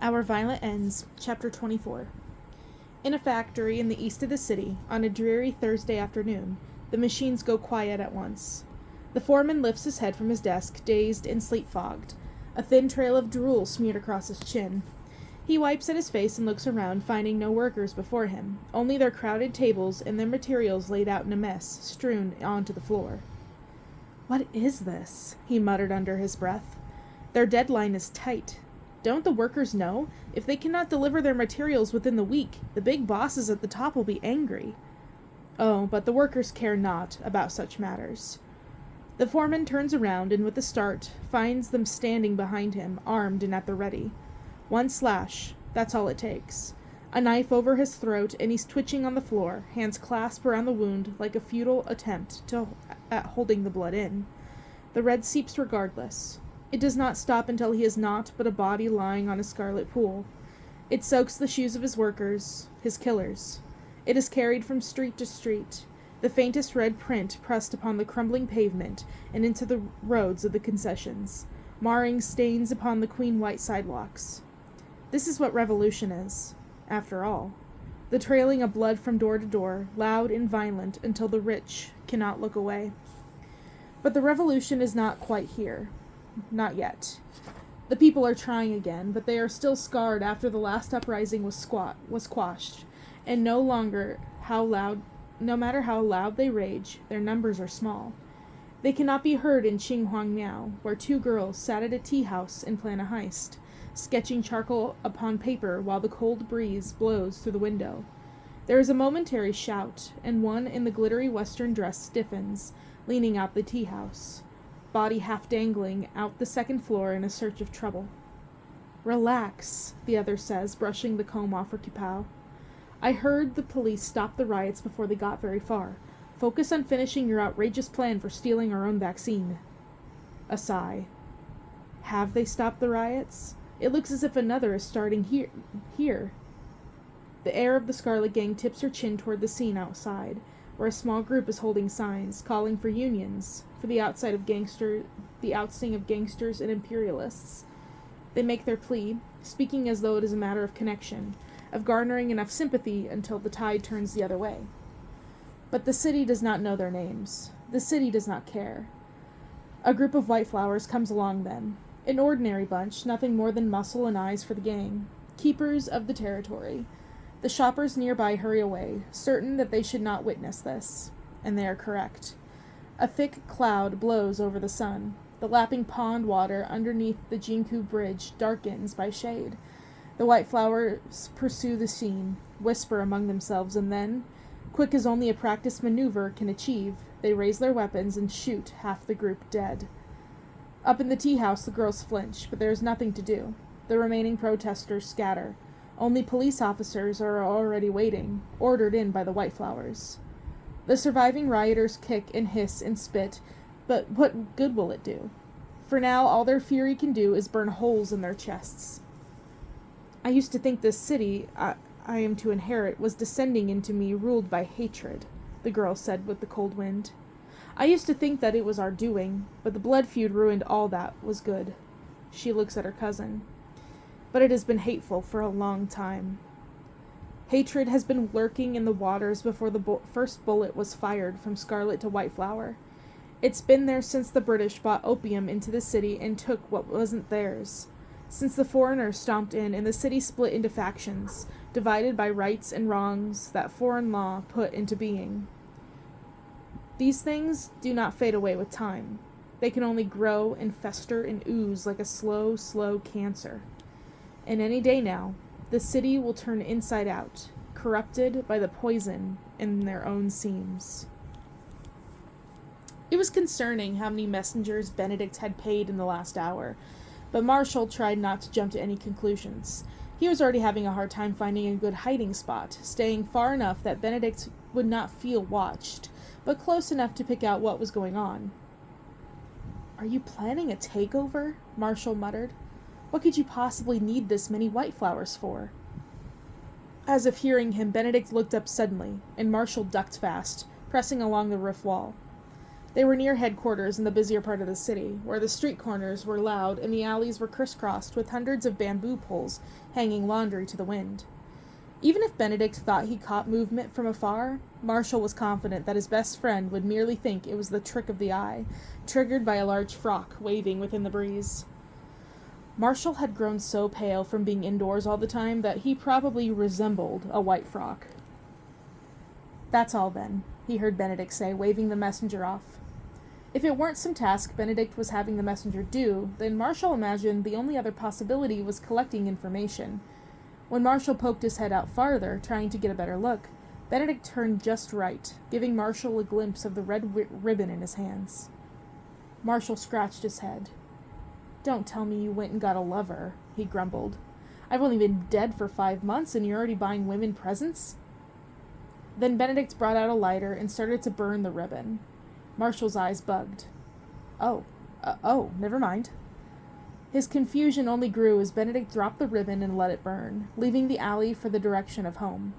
Our Violent Ends, Chapter 24. In a factory in the east of the city, on a dreary Thursday afternoon, the machines go quiet at once. The foreman lifts his head from his desk, dazed and sleep-fogged, a thin trail of drool smeared across his chin. He wipes at his face and looks around, finding no workers before him, only their crowded tables and their materials laid out in a mess, strewn onto the floor. "What is this?" he muttered under his breath. "Their deadline is tight. Don't the workers know? If they cannot deliver their materials within the week, the big bosses at the top will be angry." Oh, but the workers care not about such matters. The foreman turns around and with a start finds them standing behind him, armed and at the ready. One slash, that's all it takes. A knife over his throat and he's twitching on the floor, hands clasped around the wound like a futile attempt at holding the blood in. The red seeps regardless. It does not stop until he is naught but a body lying on a scarlet pool. It soaks the shoes of his workers, his killers. It is carried from street to street, the faintest red print pressed upon the crumbling pavement and into the roads of the concessions, marring stains upon the queen-white sidewalks. This is what revolution is, after all. The trailing of blood from door to door, loud and violent until the rich cannot look away. But the revolution is not quite here. Not yet. The people are trying again, but they are still scarred after the last uprising was quashed, and no matter how loud they rage, their numbers are small. They cannot be heard in Qinhuangmiao, where two girls sat at a tea house and plan a heist, sketching charcoal upon paper while the cold breeze blows through the window. There is a momentary shout, and one in the glittery western dress stiffens, leaning out the tea house, body half dangling out the second floor in a search of trouble. "Relax," the other says, brushing the comb off her kippah. "I heard the police stop the riots before they got very far. Focus on finishing your outrageous plan for stealing our own vaccine." A sigh. Have they stopped the riots? It looks as if another is starting here. The heir of the Scarlet Gang tips her chin toward the scene outside, where a small group is holding signs, calling for unions, for the ousting of gangsters and imperialists. They make their plea, speaking as though it is a matter of connection, of garnering enough sympathy until the tide turns the other way. But the city does not know their names. The city does not care. A group of white flowers comes along then. An ordinary bunch, nothing more than muscle and eyes for the gang. Keepers of the territory. The shoppers nearby hurry away, certain that they should not witness this. And they are correct. A thick cloud blows over the sun. The lapping pond water underneath the Jinku Bridge darkens by shade. The white flowers pursue the scene, whisper among themselves, and then, quick as only a practiced maneuver can achieve, they raise their weapons and shoot half the group dead. Up in the tea house the girls flinch, but there is nothing to do. The remaining protesters scatter. Only police officers are already waiting, ordered in by the white flowers. The surviving rioters kick and hiss and spit, but what good will it do? For now all their fury can do is burn holes in their chests. "I used to think this city I am to inherit was descending into me ruled by hatred," the girl said with the cold wind. "I used to think that it was our doing, but the blood feud ruined all that was good." She looks at her cousin. "But it has been hateful for a long time." Hatred has been lurking in the waters before the first bullet was fired from scarlet to white flower. It's been there since the British bought opium into the city and took what wasn't theirs. Since the foreigners stomped in and the city split into factions, divided by rights and wrongs that foreign law put into being. These things do not fade away with time. They can only grow and fester and ooze like a slow, slow cancer. And any day now, the city will turn inside out, corrupted by the poison in their own seams. It was concerning how many messengers Benedict had paid in the last hour, but Marshall tried not to jump to any conclusions. He was already having a hard time finding a good hiding spot, staying far enough that Benedict would not feel watched, but close enough to pick out what was going on. "Are you planning a takeover?" Marshall muttered. "What could you possibly need this many white flowers for?" As if hearing him, Benedict looked up suddenly, and Marshall ducked fast, pressing along the roof wall. They were near headquarters in the busier part of the city, where the street corners were loud and the alleys were crisscrossed with hundreds of bamboo poles hanging laundry to the wind. Even if Benedict thought he caught movement from afar, Marshall was confident that his best friend would merely think it was the trick of the eye, triggered by a large frock waving within the breeze. Marshall had grown so pale from being indoors all the time that he probably resembled a white frock. "That's all, then," he heard Benedict say, waving the messenger off. If it weren't some task Benedict was having the messenger do, then Marshall imagined the only other possibility was collecting information. When Marshall poked his head out farther, trying to get a better look, Benedict turned just right, giving Marshall a glimpse of the red ribbon in his hands. Marshall scratched his head. "Don't tell me you went and got a lover," he grumbled. "I've only been dead for 5 months and you're already buying women presents?" Then Benedict brought out a lighter and started to burn the ribbon. Marshall's eyes bugged. Oh, never mind." His confusion only grew as Benedict dropped the ribbon and let it burn, leaving the alley for the direction of home.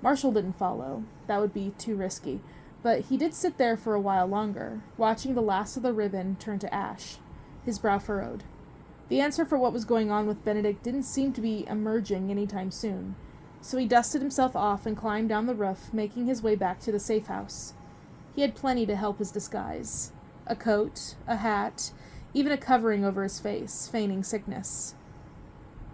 Marshall didn't follow. That would be too risky. But he did sit there for a while longer, watching the last of the ribbon turn to ash. His brow furrowed. The answer for what was going on with Benedict didn't seem to be emerging any time soon, so he dusted himself off and climbed down the roof, making his way back to the safe house. He had plenty to help his disguise. A coat, a hat, even a covering over his face, feigning sickness.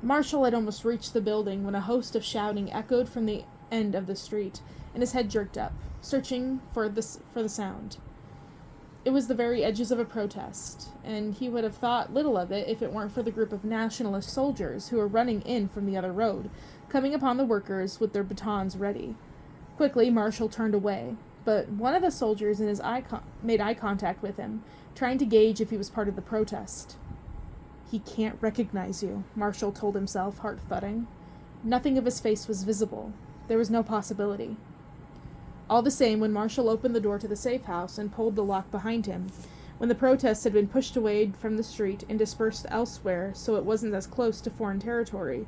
Marshall had almost reached the building when a host of shouting echoed from the end of the street, and his head jerked up, searching for the sound. It was the very edges of a protest, and he would have thought little of it if it weren't for the group of nationalist soldiers who were running in from the other road, coming upon the workers with their batons ready. Quickly, Marshall turned away, but one of the soldiers made eye contact with him, trying to gauge if he was part of the protest. "He can't recognize you," Marshall told himself, heart thudding. Nothing of his face was visible. There was no possibility. All the same, when Marshall opened the door to the safe house and pulled the lock behind him, when the protest had been pushed away from the street and dispersed elsewhere so it wasn't as close to foreign territory,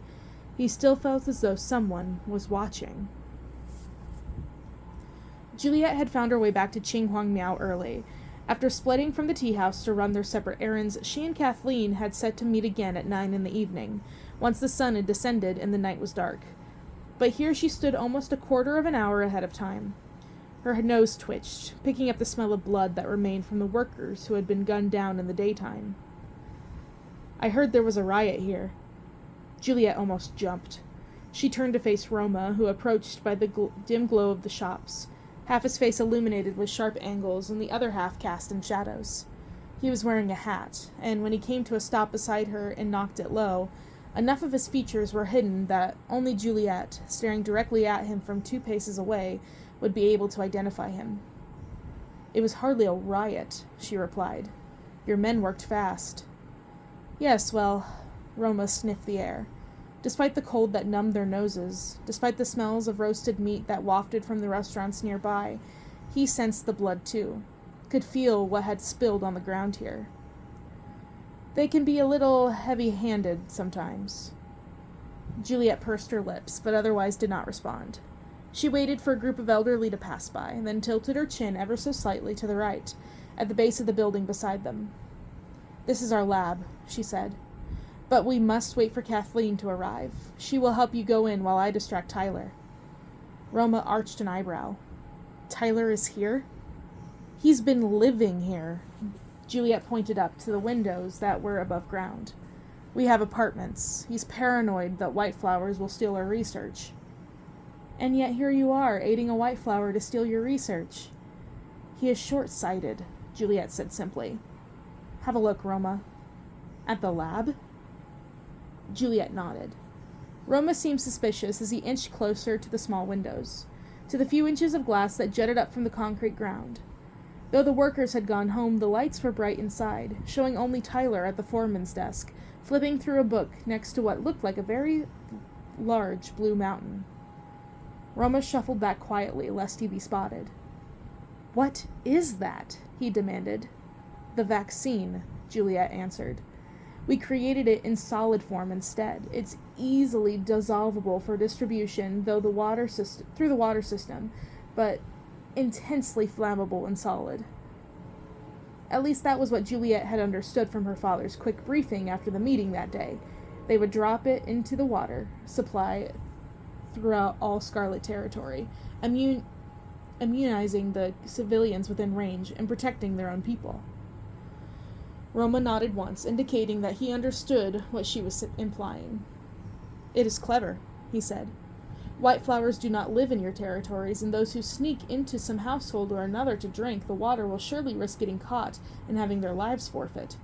he still felt as though someone was watching. Juliet had found her way back to Ching Huang Miao early. After splitting from the tea house to run their separate errands, she and Kathleen had set to meet again at 9 in the evening, once the sun had descended and the night was dark. But here she stood almost a quarter of an hour ahead of time. Her nose twitched, picking up the smell of blood that remained from the workers who had been gunned down in the daytime. "I heard there was a riot here." Juliet almost jumped. She turned to face Roma, who approached by the dim glow of the shops, half his face illuminated with sharp angles and the other half cast in shadows. He was wearing a hat, and when he came to a stop beside her and knocked it low, enough of his features were hidden that only Juliet, staring directly at him from 2 paces away, would be able to identify him. "It was hardly a riot," she replied. "Your men worked fast." "Yes, well," Roma sniffed the air. Despite the cold that numbed their noses, despite the smells of roasted meat that wafted from the restaurants nearby, he sensed the blood too, could feel what had spilled on the ground here. "They can be a little heavy-handed sometimes." Juliet pursed her lips, but otherwise did not respond. She waited for a group of elderly to pass by, and then tilted her chin ever so slightly to the right, at the base of the building beside them. "This is our lab," she said. "But we must wait for Kathleen to arrive. She will help you go in while I distract Tyler." Roma arched an eyebrow. "Tyler is here?" "He's been living here." Juliet pointed up to the windows that were above ground. "We have apartments. He's paranoid that white flowers will steal our research." "And yet here you are, aiding a white flower to steal your research." "He is short-sighted," Juliet said simply. "Have a look, Roma." "At the lab?" Juliet nodded. Roma seemed suspicious as he inched closer to the small windows, to the few inches of glass that jutted up from the concrete ground. Though the workers had gone home, the lights were bright inside, showing only Tyler at the foreman's desk, flipping through a book next to what looked like a very large blue mountain. Roma shuffled back quietly, lest he be spotted. "What is that?" he demanded. "The vaccine," Juliet answered. "We created it in solid form instead. It's easily dissolvable for distribution through the water system, but intensely flammable in solid." At least that was what Juliet had understood from her father's quick briefing after the meeting that day. They would drop it into the water supply throughout all Scarlet territory, immunizing the civilians within range and protecting their own people. Roma nodded once, indicating that he understood what she was implying. "It is clever," he said. "White flowers do not live in your territories, and those who sneak into some household or another to drink the water will surely risk getting caught and having their lives forfeit.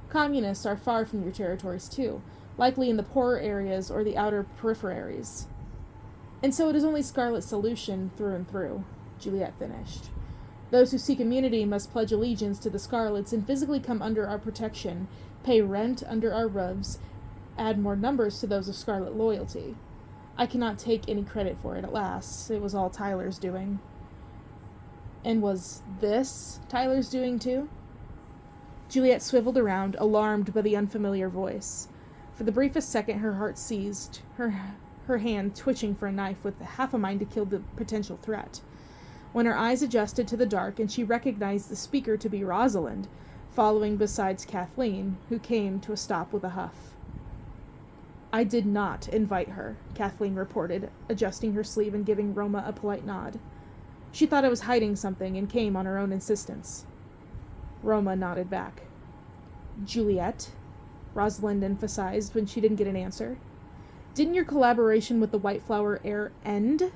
Communists are far from your territories too, likely in the poorer areas or the outer peripheries. And so it is only Scarlet solution through and through," Juliet finished. "Those who seek immunity must pledge allegiance to the Scarlets and physically come under our protection, pay rent under our roofs, add more numbers to those of Scarlet loyalty. I cannot take any credit for it at last. It was all Tyler's doing." "And was this Tyler's doing too?" Juliet swiveled around, alarmed by the unfamiliar voice. For the briefest second her heart seized, her hand twitching for a knife with half a mind to kill the potential threat. When her eyes adjusted to the dark and she recognized the speaker to be Rosalind, following besides Kathleen, who came to a stop with a huff. "I did not invite her," Kathleen reported, adjusting her sleeve and giving Roma a polite nod. "She thought I was hiding something and came on her own insistence." Roma nodded back. "Juliet," Rosalind emphasized when she didn't get an answer, "didn't your collaboration with the White Flower heir end?"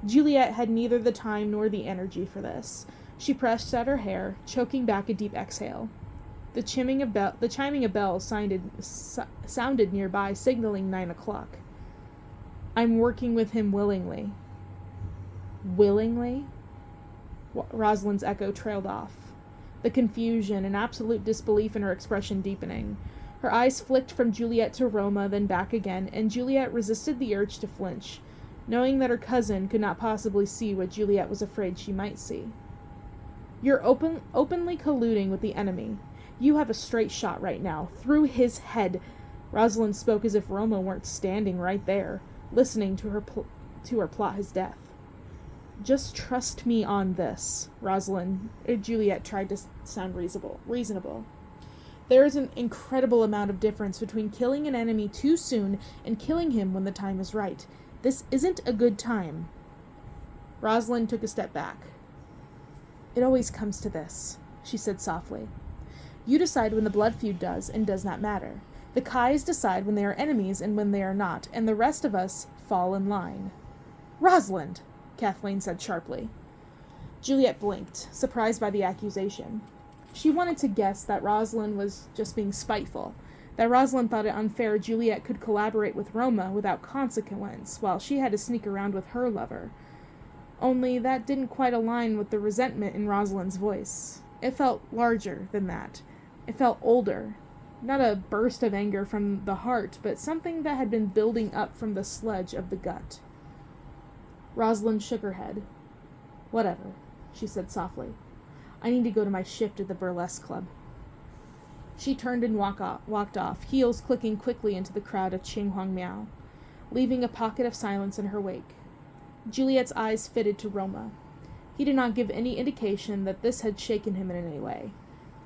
Juliet had neither the time nor the energy for this. She pressed at her hair, choking back a deep exhale. The chiming of bells sounded nearby, signaling 9 o'clock. "I'm working with him willingly." "Willingly?" Rosalind's echo trailed off, the confusion and absolute disbelief in her expression deepening. Her eyes flicked from Juliet to Roma, then back again, and Juliet resisted the urge to flinch, knowing that her cousin could not possibly see what Juliet was afraid she might see. "You're openly colluding with the enemy. You have a straight shot right now, through his head." Rosalind spoke as if Roma weren't standing right there, listening to her plot his death. "Just trust me on this," Juliet tried to sound reasonable. "There is an incredible amount of difference between killing an enemy too soon and killing him when the time is right. This isn't a good time." Rosalind took a step back. "It always comes to this," she said softly. "You decide when the blood feud does and does not matter. The Kais decide when they are enemies and when they are not, and the rest of us fall in line." "Rosalind!" Kathleen said sharply. Juliet blinked, surprised by the accusation. She wanted to guess that Rosalind was just being spiteful, that Rosalind thought it unfair Juliet could collaborate with Roma without consequence, while she had to sneak around with her lover. Only that didn't quite align with the resentment in Rosalind's voice. It felt larger than that. It felt older. Not a burst of anger from the heart, but something that had been building up from the sludge of the gut. Rosalind shook her head. "Whatever," she said softly. "I need to go to my shift at the burlesque club." She turned and walked off, heels clicking quickly into the crowd of Qinhuang Miao, leaving a pocket of silence in her wake. Juliet's eyes fitted to Roma. He did not give any indication that this had shaken him in any way.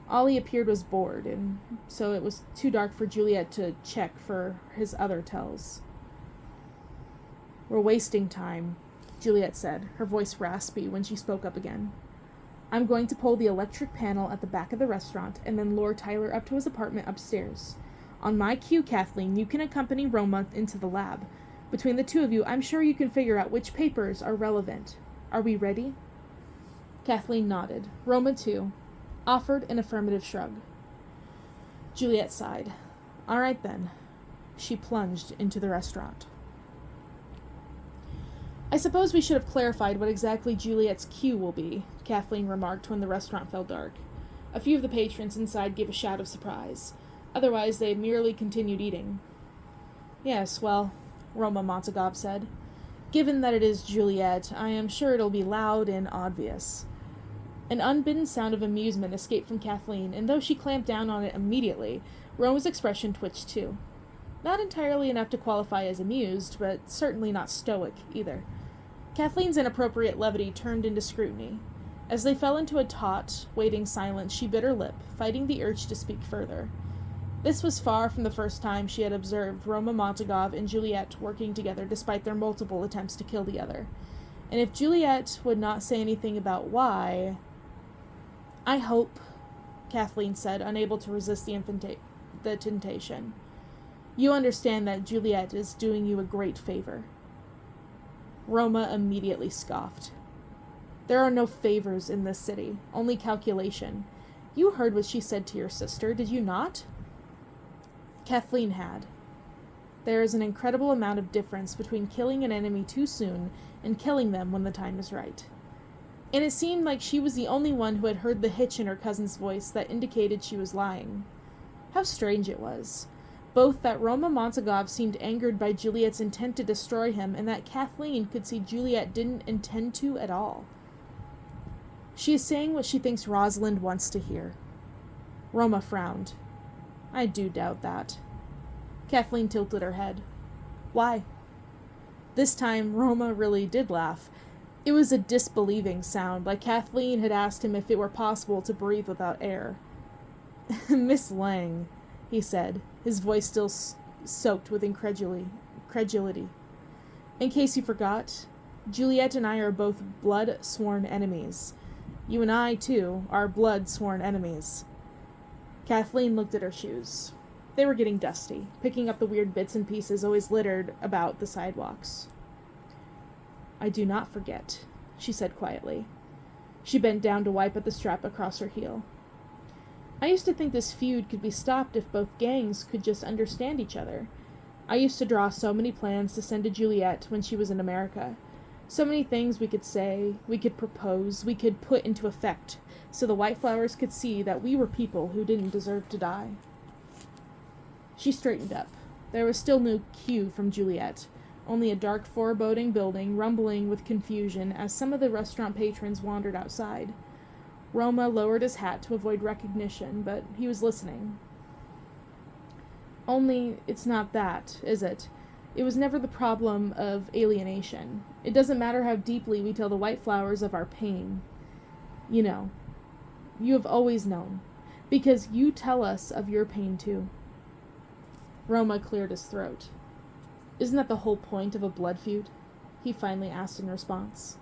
All he appeared was bored, and so it was too dark for Juliet to check for his other tells. "We're wasting time," Juliet said, her voice raspy when she spoke up again. "I'm going to pull the electric panel at the back of the restaurant and then lure Tyler up to his apartment upstairs. On my cue, Kathleen, you can accompany Roma into the lab. Between the two of you, I'm sure you can figure out which papers are relevant. Are we ready?" Kathleen nodded. Roma, too, offered an affirmative shrug. Juliet sighed. "All right, then." She plunged into the restaurant. "I suppose we should have clarified what exactly Juliet's cue will be," Kathleen remarked when the restaurant fell dark. A few of the patrons inside gave a shout of surprise. Otherwise, they merely continued eating. "Yes, well," Roma Montagov said. "Given that it is Juliet, I am sure it'll be loud and obvious." An unbidden sound of amusement escaped from Kathleen, and though she clamped down on it immediately, Roma's expression twitched too. Not entirely enough to qualify as amused, but certainly not stoic either. Kathleen's inappropriate levity turned into scrutiny. As they fell into a taut, waiting silence, she bit her lip, fighting the urge to speak further. This was far from the first time she had observed Roma Montagov and Juliet working together despite their multiple attempts to kill the other. And if Juliet would not say anything about why... "I hope," Kathleen said, unable to resist the temptation. "You understand that Juliet is doing you a great favor." Roma immediately scoffed. "There are no favors in this city, only calculation. You heard what she said to your sister, did you not?" Kathleen had. There is an incredible amount of difference between killing an enemy too soon and killing them when the time is right. And it seemed like she was the only one who had heard the hitch in her cousin's voice that indicated she was lying. How strange it was, both that Roma Montagov seemed angered by Juliet's intent to destroy him, and that Kathleen could see Juliet didn't intend to at all. "She is saying what she thinks Rosalind wants to hear." Roma frowned. "I do doubt that." Kathleen tilted her head. "Why?" This time, Roma really did laugh. It was a disbelieving sound, like Kathleen had asked him if it were possible to breathe without air. "Miss Lang," he said, his voice still soaked with incredulity. "In case you forgot, Juliet and I are both blood-sworn enemies. You and I, too, are blood-sworn enemies." Kathleen looked at her shoes. They were getting dusty, picking up the weird bits and pieces always littered about the sidewalks. "I do not forget," she said quietly. She bent down to wipe at the strap across her heel. "I used to think this feud could be stopped if both gangs could just understand each other. I used to draw so many plans to send to Juliet when she was in America. So many things we could say, we could propose, we could put into effect, so the White Flowers could see that we were people who didn't deserve to die." She straightened up. There was still no cue from Juliet, only a dark foreboding building rumbling with confusion as some of the restaurant patrons wandered outside. Roma lowered his hat to avoid recognition, but he was listening. "Only, it's not that, is it? It was never the problem of alienation. It doesn't matter how deeply we tell the White Flowers of our pain. You know. You have always known. Because you tell us of your pain, too." Roma cleared his throat. "Isn't that the whole point of a blood feud?" he finally asked in response.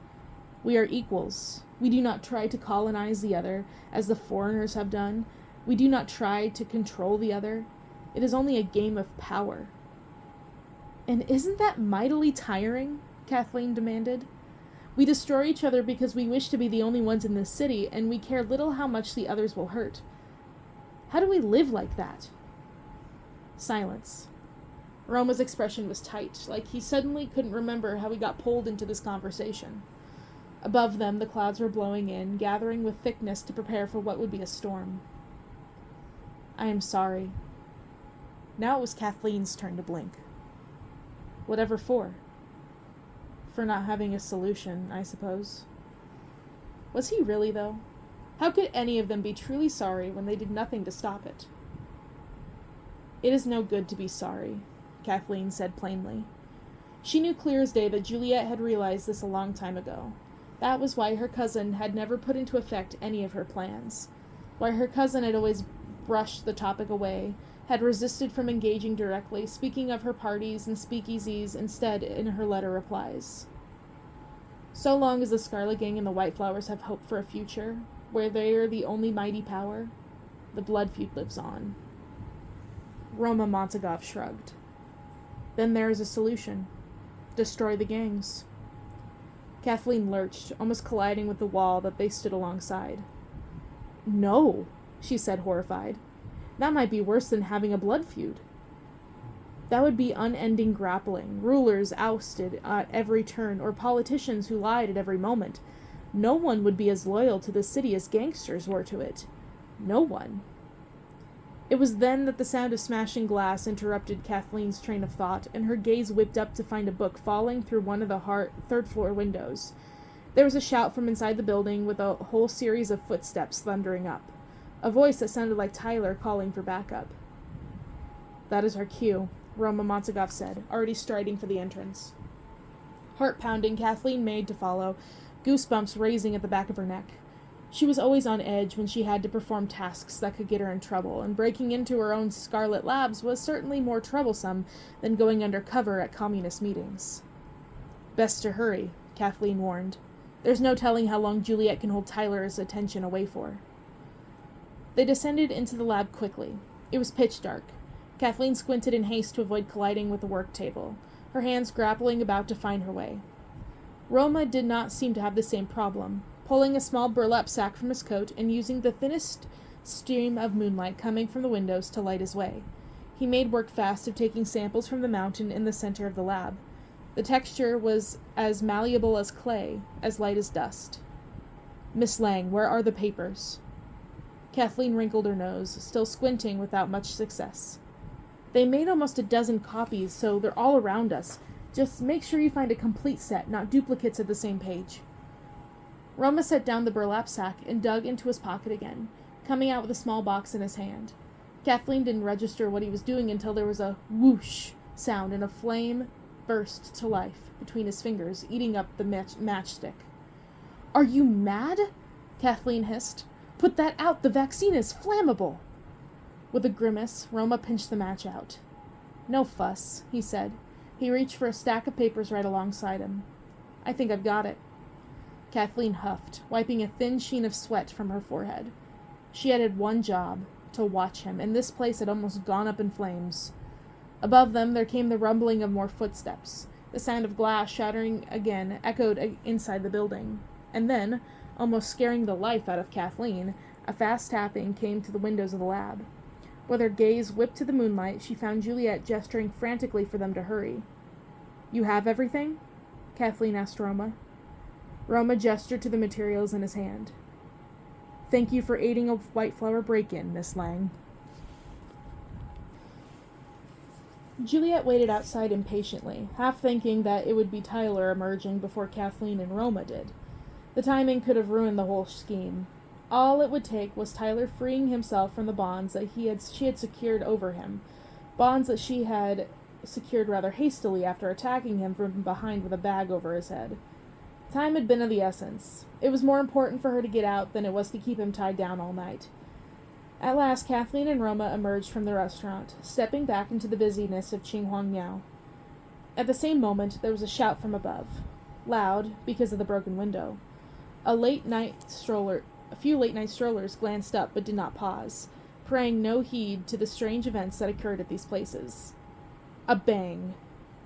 "We are equals. We do not try to colonize the other, as the foreigners have done. We do not try to control the other. It is only a game of power." "And isn't that mightily tiring?" Kathleen demanded. "We destroy each other because we wish to be the only ones in this city, and we care little how much the others will hurt. How do we live like that?" Silence. Roma's expression was tight, like he suddenly couldn't remember how he got pulled into this conversation. Above them, the clouds were blowing in, gathering with thickness to prepare for what would be a storm. "I am sorry." Now it was Kathleen's turn to blink. "Whatever for?" "For not having a solution, I suppose." Was he really, though? How could any of them be truly sorry when they did nothing to stop it? "It is no good to be sorry," Kathleen said plainly. She knew clear as day that Juliet had realized this a long time ago. That was why her cousin had never put into effect any of her plans. Why her cousin had always brushed the topic away, had resisted from engaging directly, speaking of her parties and speakeasies instead in her letter replies. So long as the Scarlet Gang and the White Flowers have hope for a future, where they are the only mighty power, the blood feud lives on. Roma Montagov shrugged. "Then there is a solution. Destroy the gangs." Kathleen lurched, almost colliding with the wall that they stood alongside. "No," she said, horrified. "That might be worse than having a blood feud. That would be unending grappling, rulers ousted at every turn, or politicians who lied at every moment. No one would be as loyal to the city as gangsters were to it. No one." It was then that the sound of smashing glass interrupted Kathleen's train of thought, and her gaze whipped up to find a book falling through one of the third-floor windows. There was a shout from inside the building, with a whole series of footsteps thundering up. A voice that sounded like Tyler calling for backup. "That is our cue," Roma Montagov said, already striding for the entrance. Heart pounding, Kathleen made to follow, goosebumps raising at the back of her neck. She was always on edge when she had to perform tasks that could get her in trouble, and breaking into her own Scarlet Labs was certainly more troublesome than going under cover at communist meetings. "Best to hurry," Kathleen warned. "There's no telling how long Juliet can hold Tyler's attention away for." They descended into the lab quickly. It was pitch dark. Kathleen squinted in haste to avoid colliding with the work table, her hands grappling about to find her way. Roma did not seem to have the same problem, pulling a small burlap sack from his coat and using the thinnest stream of moonlight coming from the windows to light his way. He made work fast of taking samples from the mountain in the center of the lab. The texture was as malleable as clay, as light as dust. "Miss Lang, where are the papers?" Kathleen wrinkled her nose, still squinting without much success. "They made almost a dozen copies, so they're all around us. Just make sure you find a complete set, not duplicates of the same page." Roma set down the burlap sack and dug into his pocket again, coming out with a small box in his hand. Kathleen didn't register what he was doing until there was a whoosh sound and a flame burst to life between his fingers, eating up the matchstick. "Are you mad?" Kathleen hissed. "Put that out! The vaccine is flammable!" With a grimace, Roma pinched the match out. "No fuss," he said. He reached for a stack of papers right alongside him. "I think I've got it." Kathleen huffed, wiping a thin sheen of sweat from her forehead. She had one job, to watch him, and this place had almost gone up in flames. Above them there came the rumbling of more footsteps. The sound of glass shattering again echoed inside the building. And then, almost scaring the life out of Kathleen, a fast tapping came to the windows of the lab. With her gaze whipped to the moonlight, she found Juliet gesturing frantically for them to hurry. "You have everything?" Kathleen asked Roma. Roma gestured to the materials in his hand. "Thank you for aiding a White Flower break-in, Miss Lang." Juliet waited outside impatiently, half thinking that it would be Tyler emerging before Kathleen and Roma did. The timing could have ruined the whole scheme. All it would take was Tyler freeing himself from the bonds that she had secured over him, bonds that she had secured rather hastily after attacking him from behind with a bag over his head. Time had been of the essence. It was more important for her to get out than it was to keep him tied down all night. At last, Kathleen and Roma emerged from the restaurant, stepping back into the busyness of Qinhuang Miao. At the same moment, there was a shout from above, loud because of the broken window. A few late-night strollers glanced up but did not pause, paying no heed to the strange events that occurred at these places. A bang.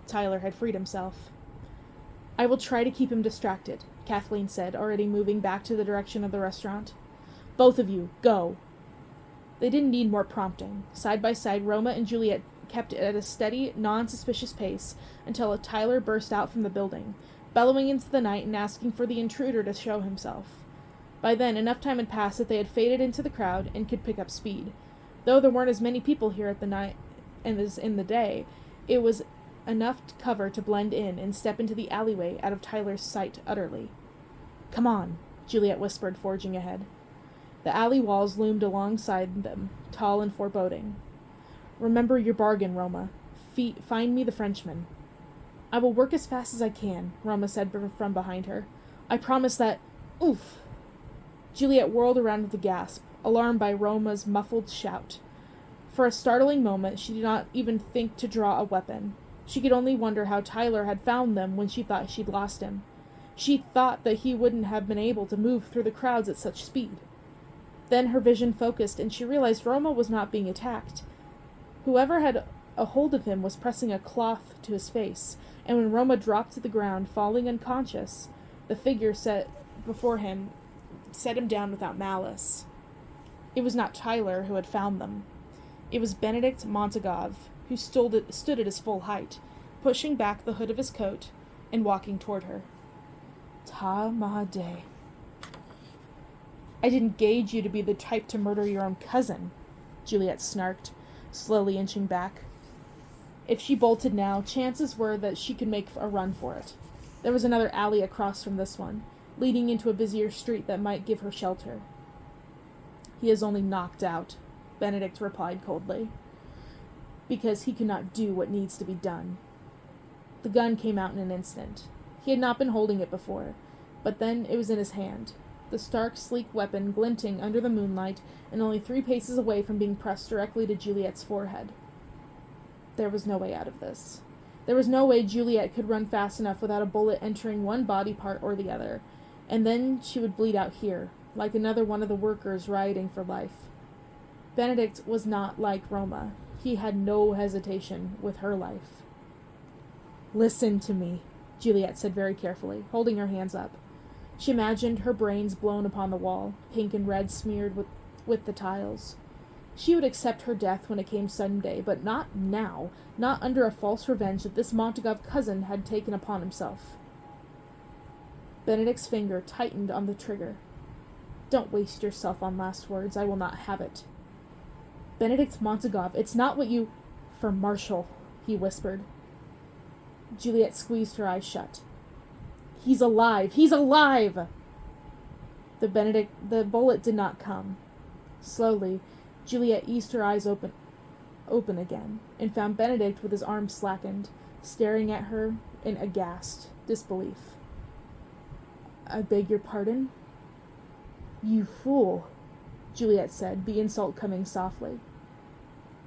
Tyler had freed himself. "I will try to keep him distracted," Kathleen said, already moving back to the direction of the restaurant. "Both of you, go." They didn't need more prompting. Side by side, Roma and Juliet kept it at a steady, non-suspicious pace until Tyler burst out from the building, bellowing into the night and asking for the intruder to show himself. By then, enough time had passed that they had faded into the crowd and could pick up speed. Though there weren't as many people here at the night as in the day, it was enough cover to blend in and step into the alleyway out of Tyler's sight utterly. "Come on," Juliet whispered, forging ahead. The alley walls loomed alongside them, tall and foreboding. "Remember your bargain, Roma. Find me the Frenchman." "I will work as fast as I can," Roma said from behind her. "I promise that—" Oof! Juliet whirled around with a gasp, alarmed by Roma's muffled shout. For a startling moment, she did not even think to draw a weapon. She could only wonder how Tyler had found them when she thought she'd lost him. She thought that he wouldn't have been able to move through the crowds at such speed. Then her vision focused, and she realized Roma was not being attacked. Whoever had a hold of him was pressing a cloth to his face, and when Roma dropped to the ground, falling unconscious, the figure set before him set him down without malice. It was not Tyler who had found them. It was Benedict Montagov, who stood at his full height, pushing back the hood of his coat and walking toward her. "Ta Mahade. I didn't gauge you to be the type to murder your own cousin," Juliet snarked, slowly inching back. If she bolted now, chances were that she could make a run for it. There was another alley across from this one, leading into a busier street that might give her shelter. "He is only knocked out," Benedict replied coldly, "because he cannot do what needs to be done." The gun came out in an instant. He had not been holding it before, but then it was in his hand. the stark, sleek weapon glinting under the moonlight and only 3 paces away from being pressed directly to Juliet's forehead. There was no way out of this. There was no way Juliet could run fast enough without a bullet entering one body part or the other, and then she would bleed out here, like another one of the workers rioting for life. Benedict was not like Roma. He had no hesitation with her life. "Listen to me," Juliet said very carefully, holding her hands up. She imagined her brains blown upon the wall, pink and red smeared with the tiles. She would accept her death when it came someday, but not now, not under a false revenge that this Montagov cousin had taken upon himself. Benedict's finger tightened on the trigger. "Don't waste yourself on last words. I will not have it." "Benedict Montagov, it's not what you—" "For Marshall," he whispered. Juliet squeezed her eyes shut. "He's alive! He's alive!" The bullet did not come. Slowly, Juliet eased her eyes open again, and found Benedict with his arms slackened, staring at her in aghast disbelief. "I beg your pardon?" "You fool," Juliet said, the insult coming softly.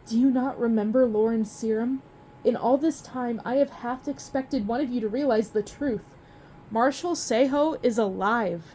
"Do you not remember Lauren Serum? In all this time, I have half expected one of you to realize the truth. Marshall Seho is alive."